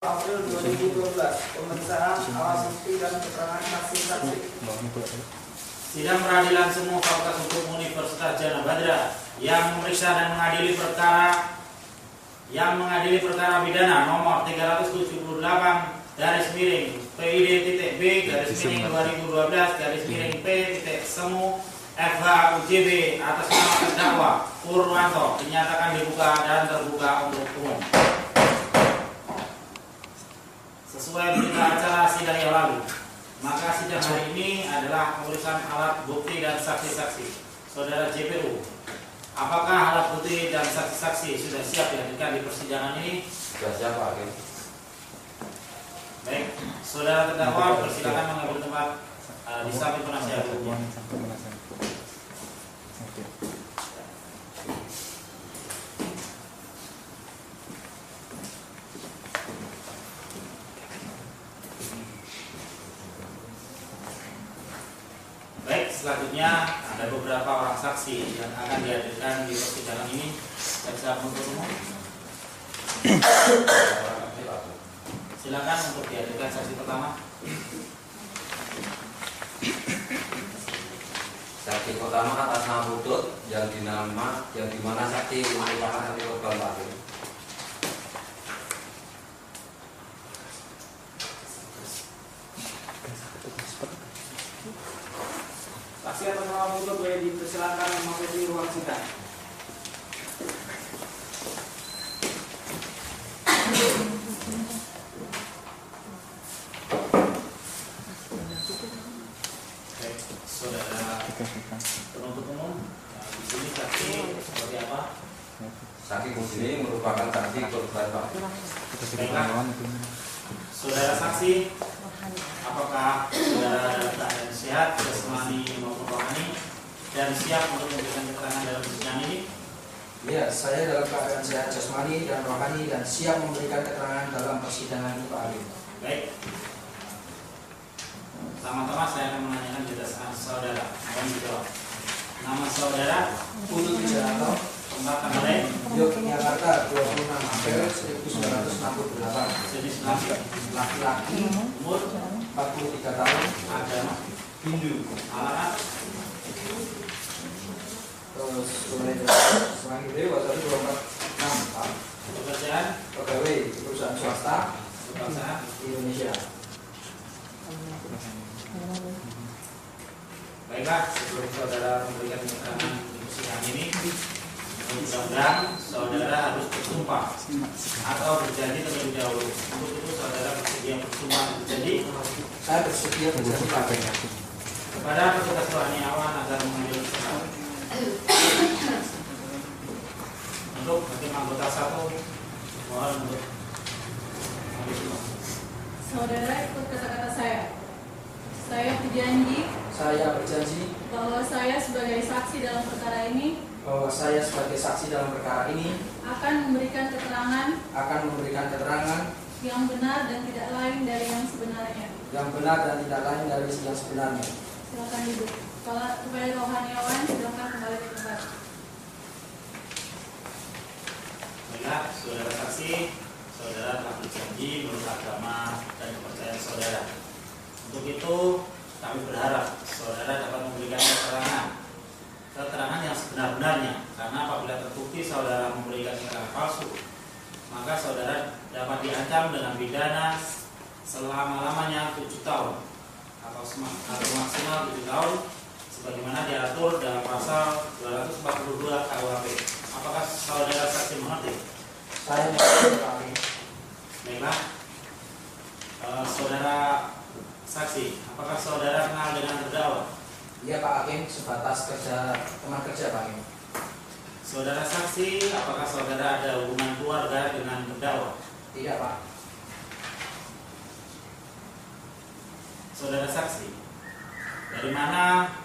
April 2012, pemeriksaan alat bukti dan keterangan saksi-saksi. Sidang Peradilan Semu Fakultas Hukum Universitas Jana Badra yang memeriksa dan mengadili perkara pidana nomor 307/8-B/2012-P.Semu FH UJB atas nama terdakwa Purwanto dinyatakan dibuka dan terbuka untuk umum. Sesuai berita acara sidang yang lalu, maka sidang hari ini adalah pemeriksaan alat bukti dan saksi-saksi. Saudara JPU, apakah alat bukti dan saksi-saksi sudah siap dihadirkan di persidangan ini? Sudah siap, Pak Hakim. Baik, saudara terdakwa persilakan mengambil tempat di samping penasihat hukum. Baik, selanjutnya ada beberapa orang saksi yang akan dihadirkan di persidangan ini. Jaksa penuntut umum, silakan untuk dihadirkan saksi pertama. Saksi pertama atas nama Putut yang dimana saksi merupakan saksi korban, Pak Hakim. Saksi atas nama Putut boleh dipersilakan memasuki ruang sidang. Baik, saudara penuntut umum, di sini saksi seperti apa? Saksi di sini merupakan saksi korban, Pak. Baiklah, saudara saksi, apakah saudara dalam keadaan sehat, jasmani maupun rohani, dan siap untuk memberikan keterangan dalam persidangan ini? Ya, saya dalam keadaan sehat jasmani dan rohani dan siap memberikan keterangan dalam persidangan ini, Pak Hakim. Baik. Pertama-tama saya akan menanyakan jelasan saudara. Mohon dijawab. Nama saudara, Putut Wijanto, tempat tanggal lahir, Yogyakarta, 26 April 1968. jenis kelamin, Laki-laki, umur, 43 tahun, agama, Hindu. alamat, Terus selain itu, waktu itu 24 Pak. pekerjaan, Pegawai di perusahaan swasta kebangsaan. di Indonesia. Baiklah, sebelum saudara memberikan keterangan di persidangan ini, mudah-mudahan saudara harus bersumpah atau berjanji terlebih dahulu. Untuk itu saudara bersedia bersumpah dan berjanji Saya bersedia berjanji, Pak. kepada petugas rohaniawan agar mengambil keterangan. Untuk hakim anggota 1, mohon untuk mengambil sumpah. Saudara ikut kata-kata saya. Saya berjanji Saya berjanji bahwa saya sebagai saksi dalam perkara ini bahwa saya sebagai saksi dalam perkara ini akan memberikan keterangan yang benar dan tidak lain dari yang sebenarnya. yang sebenarnya. Silakan duduk. Kalau kepada rohaniawan, silakan kembali ke tempat. Baiklah, saudara saksi, saudara telah berjanji menurut agama dan kepercayaan saudara. Untuk itu, kami berharap saudara dapat memberikan keterangan yang sebenar-benarnya, karena apabila terbukti saudara memberikan keterangan palsu, maka saudara dapat diancam dengan pidana selama-lamanya 7 tahun atau maksimal 7 tahun sebagaimana diatur dalam pasal 242 KUHP. Apakah saudara saksi mengerti? Saya mengerti, Pak Hakim. Baiklah, saudara saksi, apakah saudara kenal dengan terdakwa? Iya, Pak Hakim, sebatas teman kerja, Pak Hakim. Saudara saksi, apakah saudara ada hubungan keluarga dengan terdakwa? Tidak, Pak. Saudara saksi, dari mana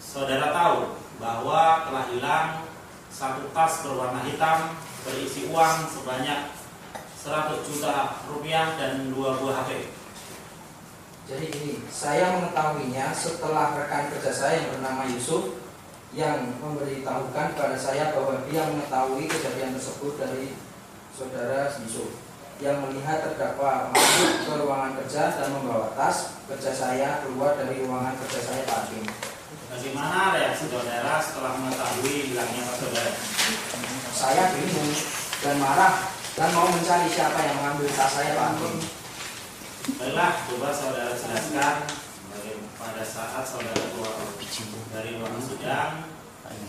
saudara tahu bahwa telah hilang satu tas berwarna hitam berisi uang sebanyak 100 juta rupiah dan 2 buah HP? Jadi ini, saya mengetahuinya setelah rekan kerja saya yang bernama Yusuf yang memberitahukan kepada saya bahwa dia mengetahui kejadian tersebut dari saudara Yusuf. yang melihat terdakwa masuk ke ruangan kerja dan membawa tas kerja saya keluar dari ruangan kerja saya, Pak Hakim. Bagaimana reaksi saudara setelah mengetahui hilangnya tas saudara? Saya bingung dan marah dan mau mencari siapa yang mengambil tas saya, Pak Hakim. Baiklah, coba saudara jelaskan pada saat saudara keluar dari ruangan sidang,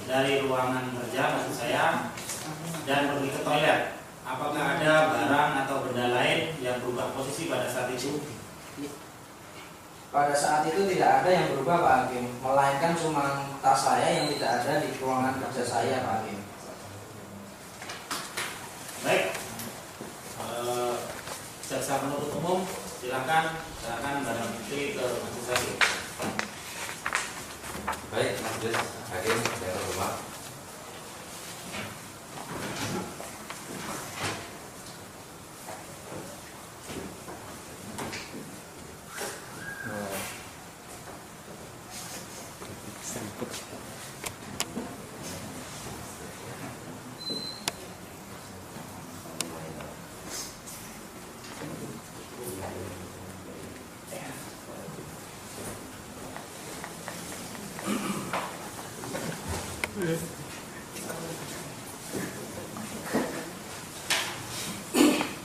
dari ruangan kerja maksud saya, dan pergi ke toilet. Apakah ada barang atau benda lain yang berubah posisi pada saat itu? Pada saat itu tidak ada yang berubah, Pak Hakim, melainkan cuma tas saya yang tidak ada di ruangan kerja saya, Pak Hakim. Baik, jaksa penuntut umum silakan serahkan barang bukti ke majelis hakim. Baik, majelis hakim yang terhormat.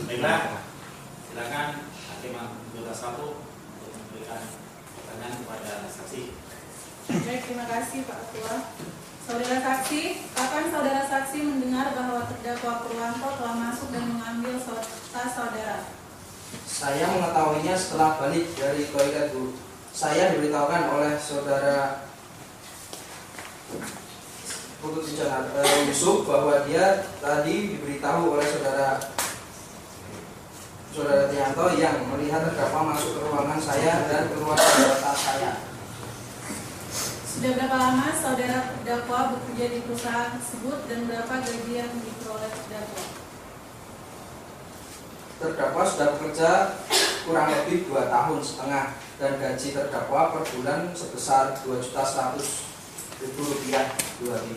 Baiklah, silakan hakim anggota 1 untuk memberikan pertanyaan kepada saksi. Baik, terima kasih Pak Ketua. Saudara saksi, kapan saudara saksi mendengar bahwa terdakwa Purwanto telah masuk dan mengambil tas saudara? Saya mengetahuinya setelah balik dari toilet, Bu. Saya diberitahukan oleh saudara Yusuf bahwa dia tadi diberitahu oleh saudara Tianto yang melihat terdakwa masuk ke ruangan saya dan keluar dari tas saya. Sudah berapa lama saudara terdakwa bekerja di perusahaan tersebut dan berapa gaji yang diperoleh terdakwa? Terdakwa sudah bekerja kurang lebih 2,5 tahun dan gaji terdakwa per bulan sebesar Rp2.100.000 per hari.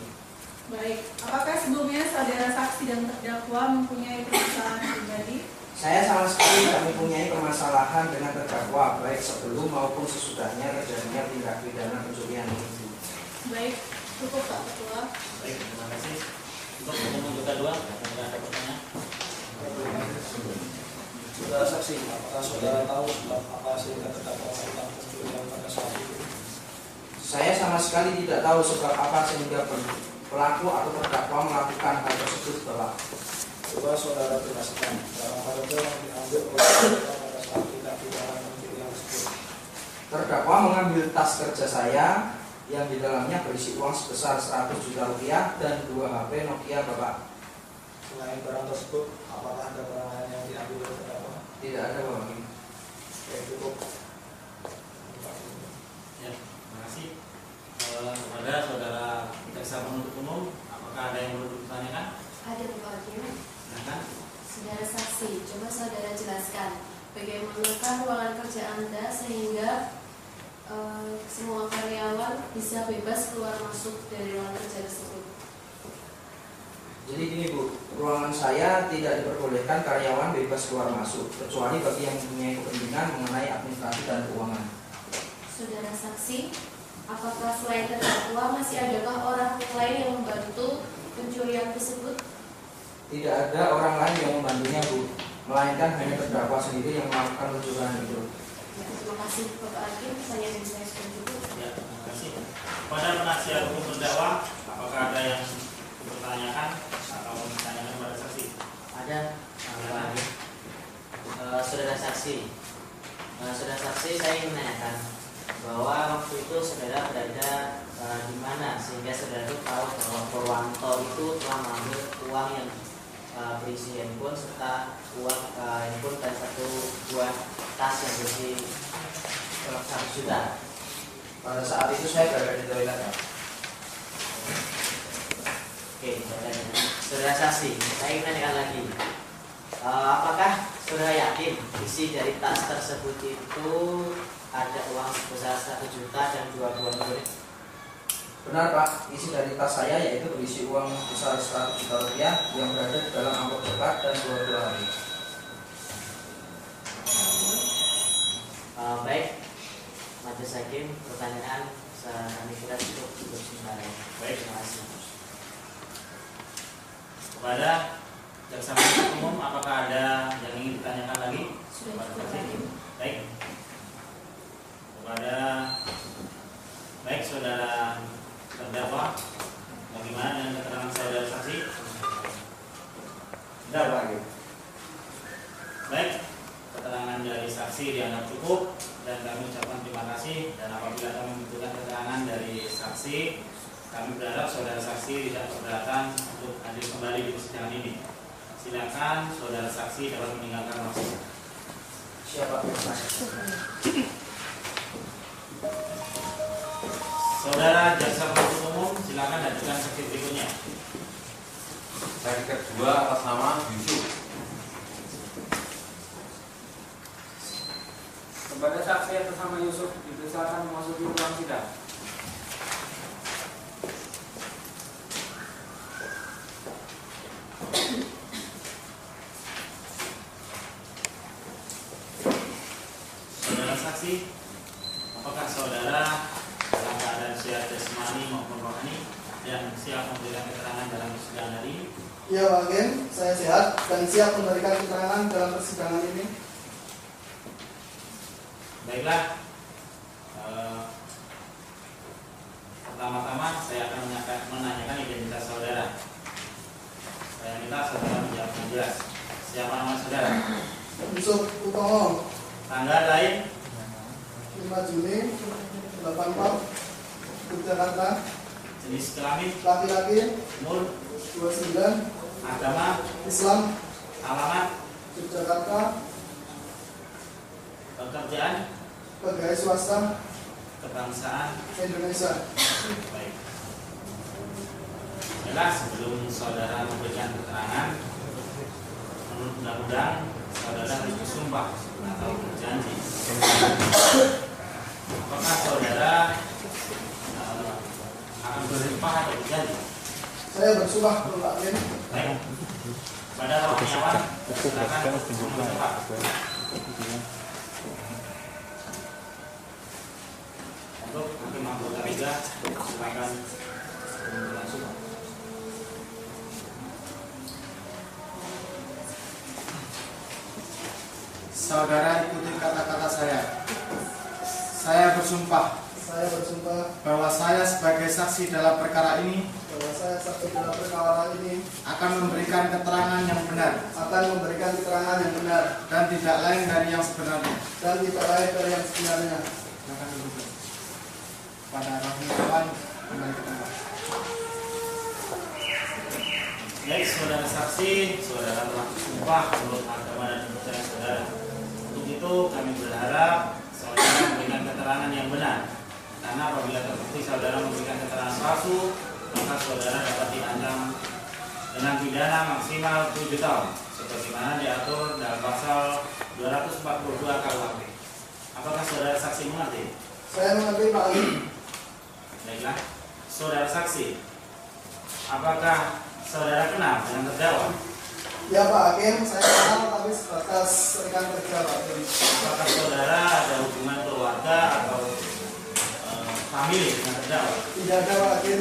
Baik, apakah sebelumnya saudara saksi dan terdakwa mempunyai permasalahan pribadi? Saya sama sekali tidak mempunyai permasalahan dengan terdakwa baik sebelum maupun sesudahnya terjadinya tindak pidana pencurian itu. Baik, cukup Pak Ketua. Baik, terima kasih. Untuk pemohon juga 2, apakah ada pertanyaan? Saudara saksi, apakah saudara tahu sebab apa sehingga terdakwa melakukan pencurian pada saat itu? Saya sama sekali tidak tahu sebab apa sehingga pelaku atau terdakwa melakukan hal tersebut, Bapak. Coba saudara jelaskan barang apa saja yang diambil oleh terdakwa pada saat tindak pidana pencurian tersebut. Terdakwa mengambil tas kerja saya yang di dalamnya berisi uang sebesar Rp100 juta dan 2 HP Nokia, Bapak. Selain barang tersebut, apakah ada barang lain yang diambil oleh terdakwa? Tidak ada, Bapak. Baik, cukup. Ya, terima kasih. Kepada saudara jaksa penuntut umum, apakah ada yang perlu ditanyakan? Ada Bapak Hakim. Silakan. Saudara saksi, coba saudara jelaskan bagaimanakah ruangan kerja Anda sehingga semua karyawan bisa bebas keluar masuk dari ruangan kerja tersebut. Jadi gini, Bu, ruangan saya tidak diperbolehkan karyawan bebas keluar masuk kecuali bagi yang mempunyai kepentingan mengenai administrasi dan keuangan. Saudara saksi, apakah selain terdakwa masih adakah orang lain yang membantu pencurian tersebut? Tidak ada orang lain yang membantunya, Bu, melainkan hanya terdakwa sendiri yang melakukan pencurian itu. Ya, terima kasih Bapak Hakim, saya sudah cukup. Ya, terima kasih. Pada penasihat hukum terdakwa, apakah ada yang dipertanyakan atau ditanyakan kepada saksi? Ada, saudara saksi. Saudara saksi, saya ingin menanyakan bahwa waktu itu saudara berada di mana sehingga saudara itu tahu bahwa Purwanto itu telah mengambil uang yang berisi handphone serta uang handphone dan 1 buah tas yang berisi 100 juta. Pada saat itu saya berada di toilet, Pak. Oke, saudara saksi, saya ingin menanyakan lagi. Apakah saudara yakin isi dari tas tersebut itu ada uang sebesar 1 juta dan 2 buah handphone? Benar, Pak, isi dari tas saya yaitu berisi uang besar Rp100 juta yang berada di dalam amplop coklat dan 2 buah HP. Kepada jaksa penuntut umum, apakah ada yang ingin ditanyakan lagi? Sudah Kepada cukup saksi? lagi. Baik. Baik, saudara terdakwa, bagaimana dengan keterangan saudara saksi? Tidak lagi. Baik, keterangan dari saksi dianggap cukup dan kami ucapkan terima kasih. Dan apabila kami membutuhkan keterangan dari saksi, kami berharap saudara saksi tidak keberatan untuk hadir kembali di persidangan ini. Silakan saudara saksi dapat meninggalkan ruang. Siapa Saudara jaksa penuntut umum, silakan ajukan saksi berikutnya. Saksi kedua atas nama Yusuf. Kepada saksi atas nama Yusuf dipersilakan memasuki ruang sidang. Saudara saksi, apakah saudara dalam keadaan sehat jasmani maupun rohani dan siap memberikan keterangan dalam persidangan hari ini? Ya Pak Hakim, saya sehat dan siap memberikan keterangan dalam persidangan ini. Baiklah, pertama-tama saya akan menanyakan identitas saudara. Saya minta saudara menjawab yang jelas. Siapa nama saudara? Yusuf Utomo, Tanggal lahir, 5 Juni 84, Yogyakarta, jenis kelamin, laki-laki, umur, 29, agama, Islam, alamat, Yogyakarta, pekerjaan, pegawai swasta, kebangsaan. Indonesia. Baik. Jelas sebelum saudara memberikan keterangan, menurut undang-undang saudara harus bersumpah atau berjanji. Apakah saudara akan bersumpah atau berjanji? Saya bersumpah Pak Hakim. Baik. Pada rohaniawan, silakan bersumpah. Untuk hakim anggota 3, silakan langsung. Saudara ikuti kata-kata saya. Saya bersumpah Saya bersumpah bahwa saya sebagai saksi dalam perkara ini bahwa saya saksi dalam perkara ini akan memberikan keterangan yang benar akan memberikan keterangan yang benar dan tidak lain dari yang sebenarnya. dan tidak lain dari yang sebenarnya. Silakan duduk. Pada rohaniawan kembali ke tempat. Baik, saudara saksi, saudara telah bersumpah menurut agama dan kepercayaan saudara. Untuk itu kami berharap saudara memberikan keterangan yang benar. Karena apabila terbukti saudara memberikan keterangan palsu, maka saudara dapat diancam dengan pidana maksimal 7 tahun, sebagaimana diatur dalam pasal 242 KUHP. Apakah saudara saksi mengerti? Saya mengerti Pak Hakim. Baiklah, saudara saksi, apakah saudara kenal dengan terdakwa? Ya Pak Hakim, saya kenal tapi sebatas rekan kerja Pak Hakim. Apakah saudara ada hubungan keluarga atau famili dengan terdakwa? Tidak ada Pak Hakim.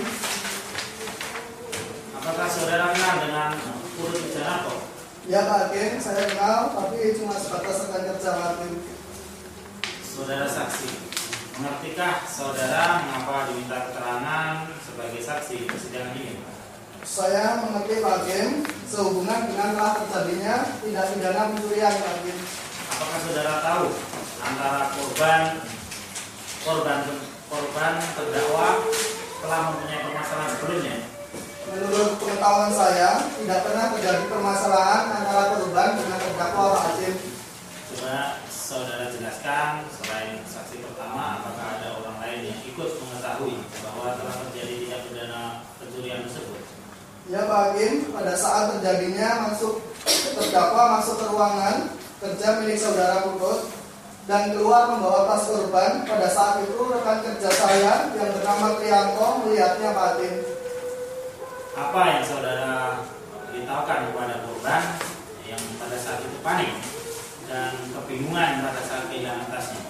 Apakah saudara kenal dengan Purut Wijanarko? Ya Pak Hakim, saya kenal tapi cuma sebatas rekan kerja Pak Hakim. Saudara saksi, mengertikah saudara mengapa diminta keterangan sebagai saksi di persidangan ini? Saya mengerti Pak Hakim, sehubungan dengan telah terjadinya tindak pidana pencurian Pak Hakim. Apakah saudara tahu antara korban terdakwa telah mempunyai permasalahan sebelumnya? Menurut pengetahuan saya, tidak pernah terjadi permasalahan antara korban dengan terdakwa Pak Hakim. Coba saudara jelaskan selain saksi pertama, apakah ada orang lain yang ikut mengetahui bahwa telah terjadi tindak pidana pencurian tersebut? Ya Pak Hakim, pada saat terjadinya terdakwa masuk ke ruangan kerja milik saudara Putut dan keluar membawa tas korban. Pada saat itu rekan kerja saya yang bernama Trianto melihatnya Pak Hakim. Apa yang saudara beritahukan kepada korban yang pada saat itu panik dan kebingungan pada saat kehilangan tasnya?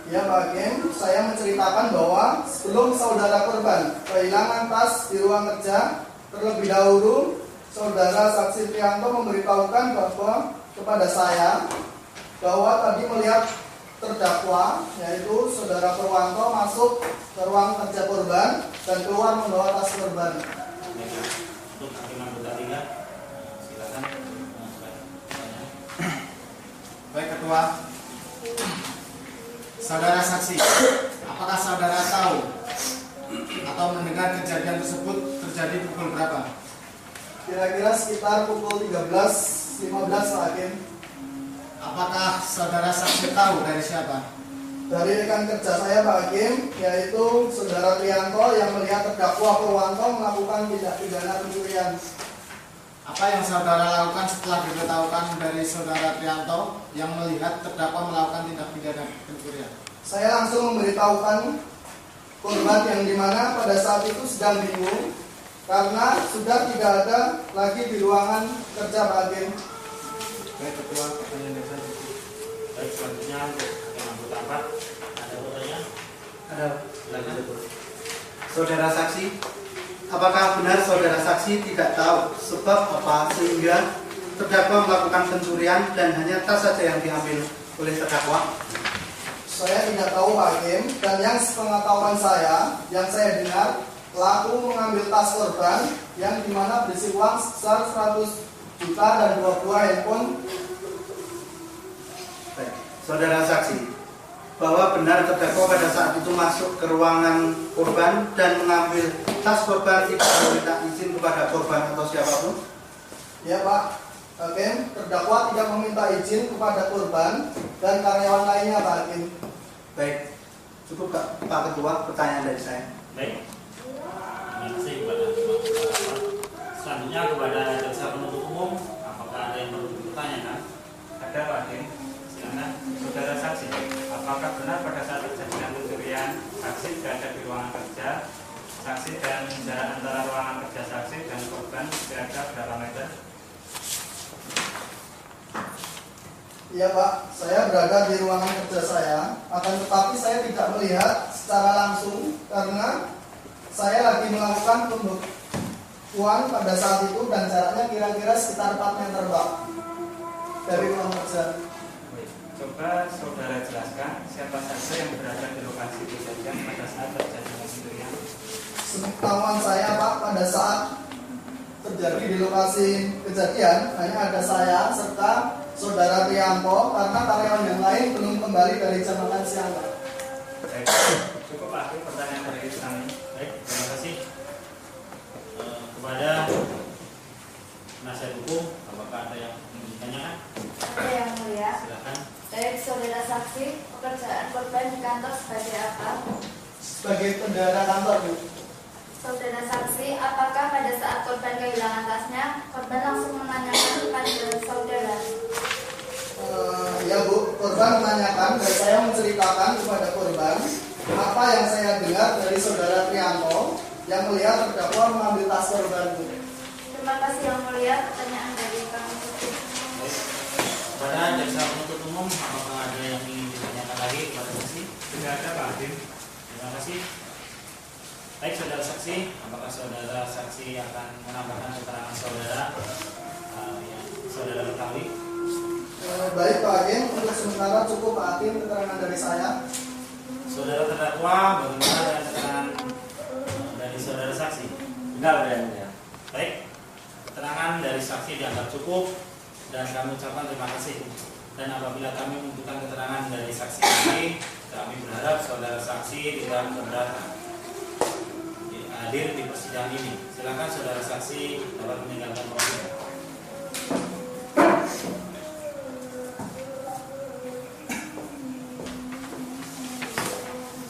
Ya Pak Hakim, saya menceritakan bahwa sebelum saudara korban kehilangan tas di ruang kerja, terlebih dahulu saudara saksi Trianto memberitahukan kepada saya bahwa tadi melihat terdakwa, yaitu saudara Purwanto, masuk ke ruang kerja korban dan keluar membawa tas korban. Untuk hakim anggota 3, silakan. Baik Ketua, saudara saksi, apakah saudara tahu atau mendengar kejadian tersebut terjadi pukul berapa? Kira-kira sekitar pukul 13.15 Pak Hakim. Apakah saudara saksi tahu dari siapa? Dari rekan kerja saya Pak Hakim, yaitu saudara Trianto yang melihat terdakwa Purwanto melakukan tindak pidana pencurian. Apa yang saudara lakukan setelah diberitahukan dari saudara Trianto yang melihat terdakwa melakukan tindak pidana pencurian? Saya langsung memberitahukan korban yang dimana pada saat itu sedang bingung karena sudah tidak ada lagi di ruangan kerja Pak Hakim. Baik Ketua, pertanyaan dari saya. Baik, selanjutnya untuk hakim anggota 4, ada pertanyaan? Ada. Silakan. Saudara saksi, apakah benar saudara saksi tidak tahu sebab apa sehingga terdakwa melakukan pencurian dan hanya tas saja yang diambil oleh terdakwa? Saya tidak tahu Pak Hakim, dan yang sepengetahuan saya, yang saya dengar, pelaku mengambil tas korban yang dimana berisi uang sebesar 100 juta dan 2 buah handphone. Baik. Saudara saksi, bahwa benar terdakwa pada saat itu masuk ke ruangan korban dan mengambil tas korban tidak meminta izin kepada korban atau siapapun? Ya Pak Hakim, terdakwa tidak meminta izin kepada korban dan karyawan lainnya Pak Hakim. Baik, cukup Pak Ketua, pertanyaan dari saya. Baik. Terima kasih kepada hakim anggota 4. Selanjutnya kepada jaksa penuntut umum, apakah ada yang perlu dipertanyakan? Ada Pak Hakim. Silakan. Saudara saksi, apakah benar pada saat terjadinya pencurian saksi berada di ruangan kerja? Saksi dan jarak antara ruangan kerja saksi dan korban kira-kira berapa meter? Iya Pak, saya berada di ruangan kerja saya, akan tetapi saya tidak melihat secara langsung karena saya lagi melakukan pembekuan pada saat itu dan jaraknya kira-kira sekitar 4 meter Pak dari ruang kerja. Coba saudara jelaskan siapa saja yang berada di lokasi kejadian pada saat terjadinya pencurian. Sepengetahuan saya Pak, pada saat terjadi di lokasi kejadian hanya ada saya serta saudara Trianto karena karyawan yang lain belum kembali dari jam makan siang. Baik, cukup Pak Hakim, pertanyaan dari kami. Baik, terima kasih. Kepada penasihat hukum, apakah ada yang ingin ditanyakan? Ada yang mulia. Silakan. Baik, saudara saksi, pekerjaan korban di kantor sebagai apa? Sebagai bendahara kantor Bu. Saudara saksi, apakah pada saat korban kehilangan tasnya, korban langsung menanyakan kepada saudara? Ya Bu, korban menanyakan dan saya menceritakan kepada korban apa yang saya dengar dari saudara Trianto yang melihat terdakwa mengambil tas korban Bu. Terima kasih yang mulia. Pertanyaan dari kami. Baik. Kepada jaksa penuntut umum, apakah ada yang ingin ditanyakan lagi kepada saksi? Tidak ada Pak Hakim. Terima kasih. Baik, saudara saksi, apakah saudara saksi akan menambahkan keterangan saudara yang saudara ketahui? Baik Pak Hakim, untuk sementara cukup Pak Hakim keterangan dari saya. Saudara terdakwa, bagaimana dengan keterangan dari saudara saksi? Benar adanya. Baik, keterangan dari saksi dianggap cukup dan kami ucapkan terima kasih. Dan apabila kami membutuhkan keterangan dari saksi ini, kami berharap saudara saksi tidak keberatan hadir di persidangan ini. Silakan saudara saksi dapat meninggalkan ruangan.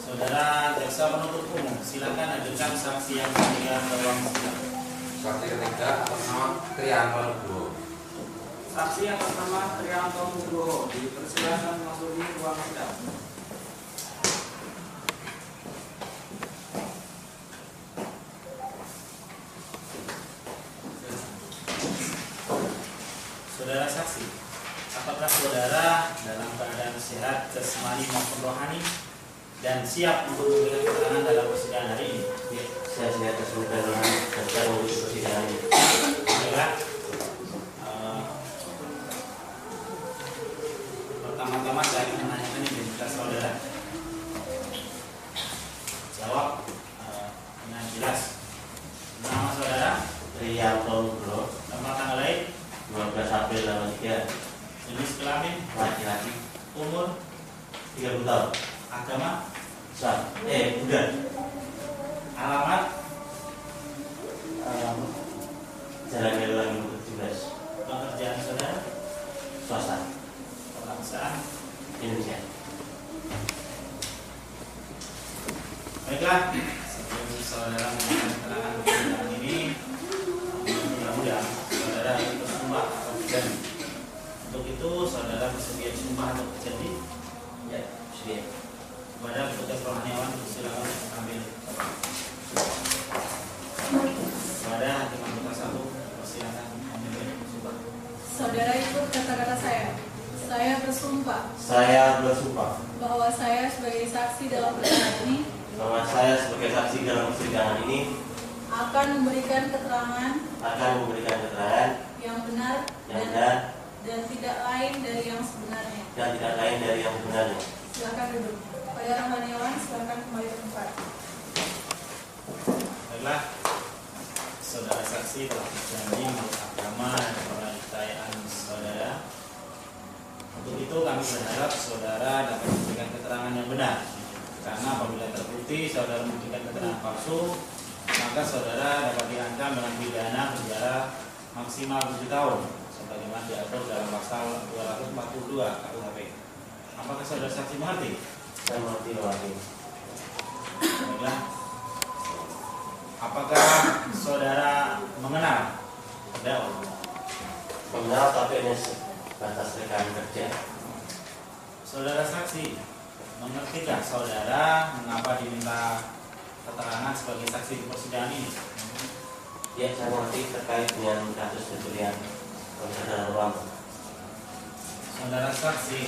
Saudara jaksa penuntut umum, silakan ajukan saksi yang ketiga ke ruang sidang. Saksi ketiga atas nama Trianto Nugroho. Saksi atas nama Trianto Nugroho dipersilakan masuk di ruang sidang. Saudara saksi, apakah saudara dalam keadaan sehat jasmani maupun rohani dan siap untuk memberikan keterangan dalam persidangan hari ini? Ya, saya siap sesuai dengan dan siap untuk persidangan ini. Baiklah. Pertama-tama saya ingin menanyakan identitas saudara. Jawab dengan jelas. Nama saudara? Rianto Nugroho. Nomor tanggal lahir? 12 April 83. Jenis kelamin? Laki-laki. Umur? 30 tahun. Agama? Islam. Buddha. Alamat? Jalan Meluang 17. Pekerjaan saudara? Swasta. Kebangsaan? Indonesia. Baiklah, sebelum saudara memberikan keterangan tentang ini, mudah-mudahan saudara bersumpah atau berjanji. Untuk itu saudara bersedia sumpah atau berjanji? Ya, bersedia. Kepada petugas rohaniawan silakan ambil. Kepada hakim anggota 1 silakan ambil sumpah. Saudara ikut kata-kata saya. Saya bersumpah Saya bersumpah bahwa saya sebagai saksi dalam perkara ini bahwa saya sebagai saksi dalam persidangan ini akan memberikan keterangan yang benar benar dan tidak lain dari yang sebenarnya. dan tidak lain dari yang sebenarnya. Silakan duduk. Pada rohaniawan silakan kembali ke tempat. Baiklah, saudara saksi telah berjanji menurut agama dan kepercayaan saudara. Untuk itu kami berharap saudara dapat memberikan keterangan yang benar. Karena apabila terbukti saudara memberikan keterangan palsu, maka saudara dapat diancam dengan pidana penjara maksimal 7 tahun sebagaimana diatur dalam pasal 242 KUHP. Apakah saudara saksi mengerti? Saya mengerti, Pak Hakim. Baiklah. Apakah saudara mengenal terdakwa? Mengenal, tapi ini batas rekan kerja. Saudara saksi, mengertikah saudara mengapa diminta keterangan sebagai saksi di persidangan ini? Ya, saya mengerti terkait dengan kasus pencurian saudara Ruanto. Saudara saksi,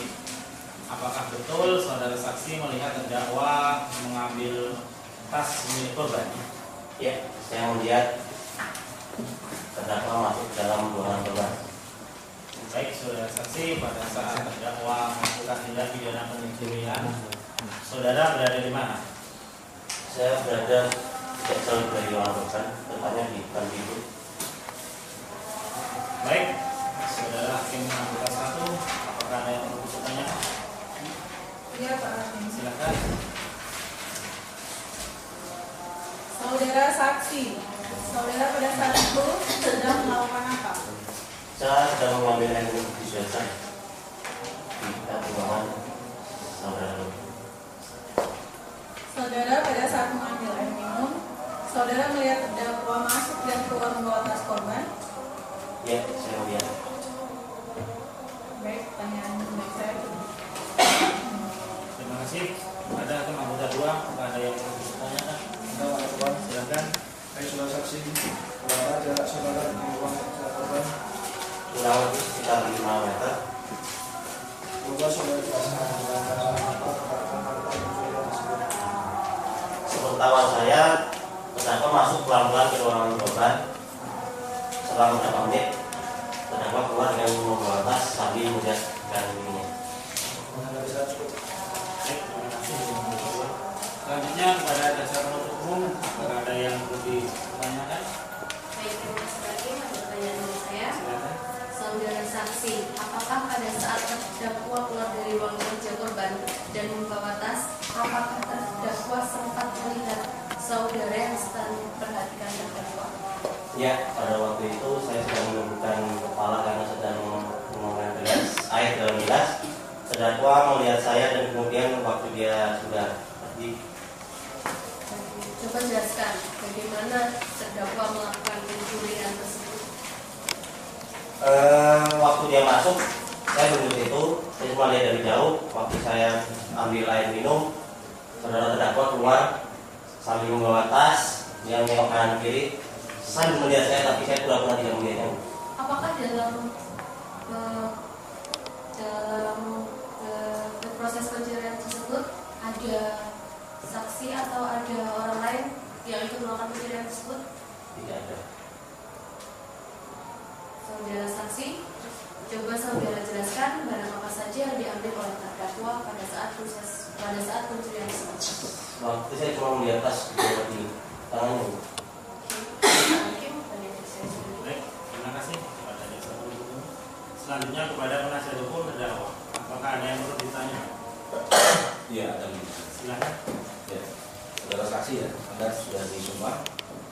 apakah betul saudara saksi melihat terdakwa mengambil tas milik korban? Ya, saya melihat terdakwa masuk dalam ruangan korban. Baik, saudara saksi, pada saat terdakwa melakukan tindak pidana pencurian, saudara berada di mana? Saya berada tidak jauh dari ruangan korban, tepatnya di depan pintu. Baik, saudara hakim anggota 1, apakah ada yang perlu ditanyakan? Iya Pak Hakim. Silakan. Saudara saksi, saudara pada saat itu sedang melakukan apa? Saya sedang mengambil air minum di swasta di dekat ruangan saudara. Saudara pada saat mengambil air minum, saudara melihat terdakwa masuk dan keluar membawa tas korban? Ya, saya melihat. Baik, pertanyaan baik saya. Terima kasih. Ada hakim anggota 2, apakah ada yang perlu ditanyakan? Silakan. Baik, saudara saksi, berapa jarak saudara dengan ruang kerja korban? Kurang lebih sekitar 5 meter. Coba saudara jelaskan apa terdakwa pencurian tersebut. Sepengetahuan saya, terdakwa masuk pelan-pelan ke ruangan korban. Setelah beberapa menit, terdakwa keluar dengan membawa tas sambil melihat dirinya. Selanjutnya kepada dasar penuntut umum, apakah ada yang perlu ditanyakan? Baik, terima kasih lagi. Ada pertanyaan dari saya. Silakan. Saudara saksi, apakah pada saat terdakwa keluar dari ruang kerja korban dan membawa tas, apakah terdakwa sempat melihat saudara yang sedang memperhatikan terdakwa? Ya, pada waktu itu saya sedang menundukkan kepala karena sedang mengeluarkan gelas air dalam gelas. Terdakwa melihat saya dan kemudian waktu dia sudah pergi. Coba jelaskan bagaimana terdakwa melakukan pencurian tersebut. Waktu dia masuk, saya duduk itu, saya cuma lihat dari jauh. Waktu saya ambil air minum, saudara terdakwa keluar sambil membawa tas, dia menengok kanan kiri, sambil melihat saya, tapi saya pura-pura tidak melihatnya. Apakah dalam proses pencurian tersebut ada saksi atau ada orang lain yang ikut melakukan pencurian tersebut? Tidak ada. saudara saksi, coba saudara jelaskan barang apa saja yang diambil oleh terdakwa pada saat pencurian tersebut. Waktu saya cuma melihat tas di tangannya. Baik, terima kasih kepada jaksa penuntut umum. Selanjutnya kepada penasihat hukum terdakwa. Apakah ada yang perlu ditanya? Iya, ada. Silakan. Ya, saudara saksi ya, Anda sudah disumpah,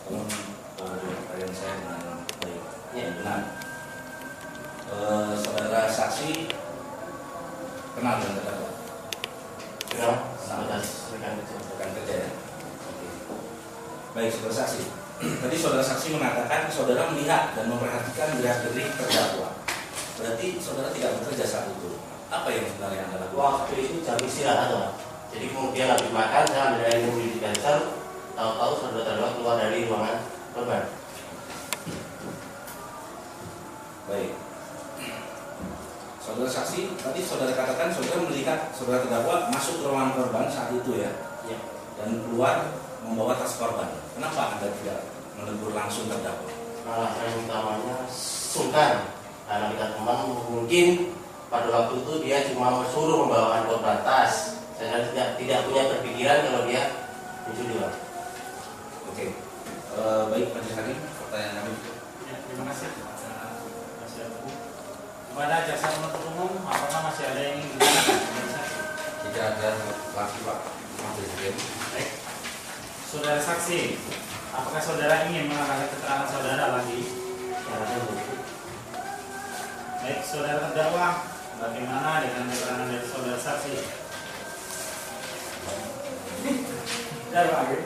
tolong klarifikasi saya dengan baik. Ya, benar. Saudara saksi kenal dengan terdakwa? Kenal, rekan kerja ya. Oke. Baik, saudara saksi. Tadi saudara saksi mengatakan saudara melihat dan memperhatikan gerak-gerik terdakwa. Berarti saudara tidak bekerja saat itu. Apa yang sebenarnya Anda lakukan? Waktu itu jam istirahat, Pak. Jadi kemudian lagi makan, saya ambil air minum di dasar, tahu-tahu saudara keluar dari ruangan korban. Baik. Saudara saksi, tadi saudara katakan saudara melihat saudara terdakwa masuk ke ruangan korban saat itu ya, Ya. dan keluar membawa tas korban. Kenapa Anda tidak menegur langsung terdakwa? Alasan utamanya sungkan, karena kita teman mungkin pada waktu itu dia cuma suruh membawakan korban tas. Saya tidak punya berpikiran kalau dia mencuri. Oke. Baik, Pak Hakim, pertanyaan kami. Ya, terima kasih kepada penasihat hukum. Kepada jaksa penuntut umum, apakah masih ada yang ingin ditanyakan? Tidak ada lagi, Pak. Baik. Saudara saksi, apakah saudara ingin menambahkan keterangan saudara lagi? Baik, saudara terdakwa, bagaimana dengan keterangan dari saudara saksi? Dari Pak Hakim.